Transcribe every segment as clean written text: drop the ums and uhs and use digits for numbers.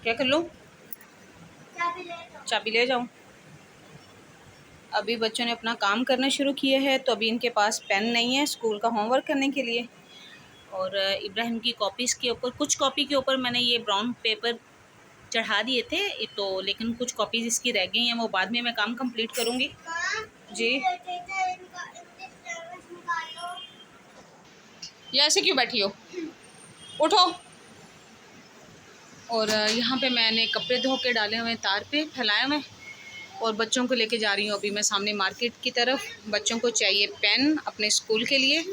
क्या कर लो? चाबी ले जाऊँ। अभी बच्चों ने अपना काम करना शुरू किया है, तो अभी इनके पास पेन नहीं है स्कूल का होमवर्क करने के लिए। और इब्राहिम की कॉपीज़ के ऊपर, कुछ कॉपी के ऊपर मैंने ये ब्राउन पेपर चढ़ा दिए थे, तो लेकिन कुछ कॉपीज़ इसकी रह गई हैं, वो बाद में मैं काम कंप्लीट करूँगी। जी, ये ऐसे क्यों बैठी हो? उठो। और यहाँ पे मैंने कपड़े धो के डाले हुए तार पे फैलाए हुए, और बच्चों को लेके जा रही हूँ अभी मैं सामने मार्केट की तरफ। बच्चों को चाहिए पेन अपने स्कूल के लिए।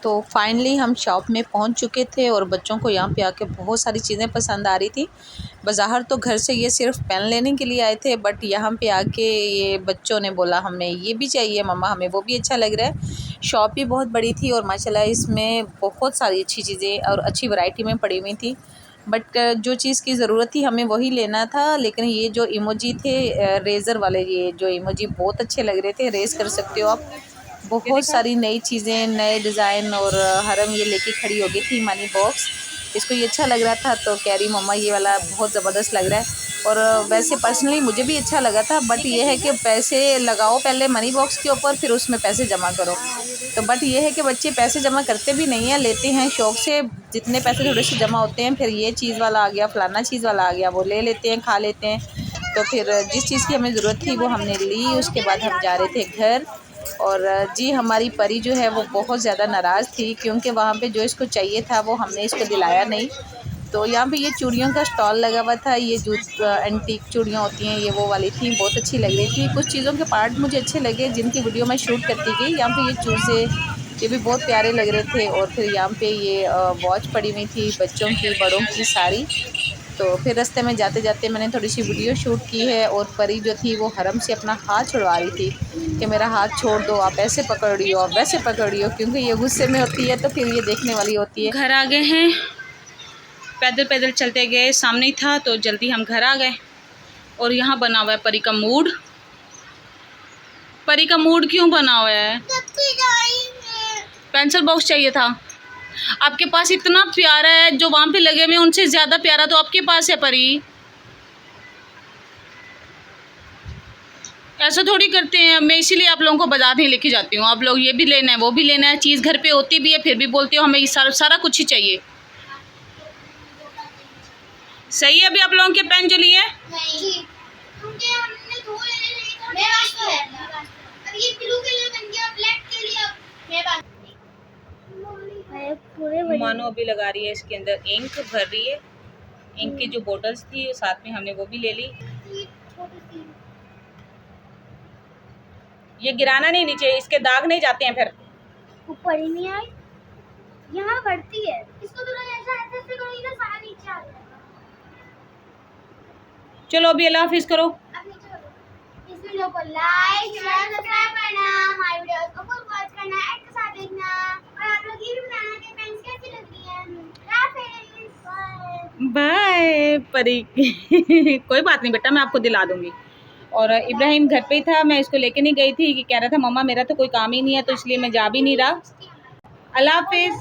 तो फाइनली हम शॉप में पहुंच चुके थे, और बच्चों को यहाँ पे आके बहुत सारी चीज़ें पसंद आ रही थी। बाज़ार तो घर से ये सिर्फ पेन लेने के लिए आए थे, बट यहाँ पे आके ये बच्चों ने बोला हमें ये भी चाहिए मम्मा, हमें वो भी अच्छा लग रहा है। शॉप भी बहुत बड़ी थी, और माशाल्लाह इसमें बहुत सारी अच्छी चीज़ें और अच्छी वैरायटी में पड़ी हुई थी। बट जो चीज़ की ज़रूरत थी हमें वही लेना था। लेकिन ये जो इमोजी थे रेज़र वाले, ये जो इमोजी बहुत अच्छे लग रहे थे, रेज़ कर सकते हो आप। बहुत सारी नई चीज़ें, नए डिज़ाइन, और हरम ये लेके खड़ी हो गई थी मनी बॉक्स। इसको ये अच्छा लग रहा था, तो कह रही मम्मा ये वाला बहुत ज़बरदस्त लग रहा है। और वैसे पर्सनली मुझे भी अच्छा लगा था, बट ये है कि पैसे लगाओ पहले मनी बॉक्स के ऊपर, फिर उसमें पैसे जमा करो। तो बट ये है कि बच्चे पैसे जमा करते भी नहीं हैं, लेते हैं शौक़ से। जितने पैसे थोड़े से जमा होते हैं, फिर ये चीज़ वाला आ गया, फलाना चीज़ वाला आ गया, वो ले लेते हैं, खा लेते हैं। तो फिर जिस चीज़ की हमें ज़रूरत थी वो हमने ली। उसके बाद हम जा रहे थे घर। और जी हमारी परी जो है वो बहुत ज़्यादा नाराज़ थी, क्योंकि वहाँ पे जो इसको चाहिए था वो हमने इसको दिलाया नहीं। तो यहाँ पे ये चूड़ियों का स्टॉल लगा हुआ था। ये जो एंटीक चूड़ियाँ होती हैं, ये वो वाली थी, बहुत अच्छी लग रही थी। कुछ चीज़ों के पार्ट मुझे अच्छे लगे जिनकी वीडियो मैं शूट करती गई। यहाँ पे ये चूज़े, ये भी बहुत प्यारे लग रहे थे। और फिर यहाँ पे ये वॉच पड़ी हुई थी, बच्चों की, बड़ों की, सारी। तो फिर रास्ते में जाते जाते मैंने थोड़ी सी वीडियो शूट की है। और परी जो थी वो हरम से अपना हाथ छुड़वा रही थी कि मेरा हाथ छोड़ दो, आप ऐसे पकड़ रही हो, आप वैसे पकड़ रही हो, क्योंकि ये गुस्से में होती है तो फिर ये देखने वाली होती है। घर आ गए हैं, पैदल पैदल चलते गए, सामने ही था तो जल्दी हम घर आ गए। और यहाँ बना हुआ है परी का मूड। परी का मूड क्यों बना हुआ है? पेंसिल बॉक्स चाहिए था। आपके पास इतना प्यारा है, जो वहाँ पे लगे हुए उनसे ज़्यादा प्यारा तो आपके पास है परी। ऐसा थोड़ी करते हैं, मैं इसीलिए आप लोगों को बाजार नहीं लेके जाती हूँ। आप लोग ये भी लेना है, वो भी लेना है, चीज़ घर पे होती भी है, फिर भी बोलते हो हमें ये सारा कुछ ही चाहिए। सही है। अभी आप लोगों के पेन जो लिए मानो अभी लगा रही है, इसके अंदर इंक भर रही है। इंक की जो बोतल्स थी साथ में हमने वो भी ले ली। ये गिराना नहीं नीचे, इसके दाग नहीं जाते हैं, फिर ऊपर ही नहीं आई, यहाँ बढ़ती है। इसको थोड़ा ऐसा ऐसे करोगी ना, सारा नीचे आ जाएगा। चलो अभी अल्लाह हाफिज करो। इस वीडियो को लाइक शेयर सब्सक्राइब करना, हमारे वीडियोस को फुल वॉच करना, ऐड के साथ देखना, और आप लोग ये भी बताना कि पेंस कैसी लग रही है। बाय परी। कोई बात नहीं बेटा, मैं आपको दिला दूंगी। और इब्राहिम घर पे ही था, मैं इसको लेके नहीं गई थी कि कह रहा था मम्मा मेरा तो कोई काम ही नहीं है, तो इसलिए मैं जा भी नहीं रहा। अल्लाह हाफिज।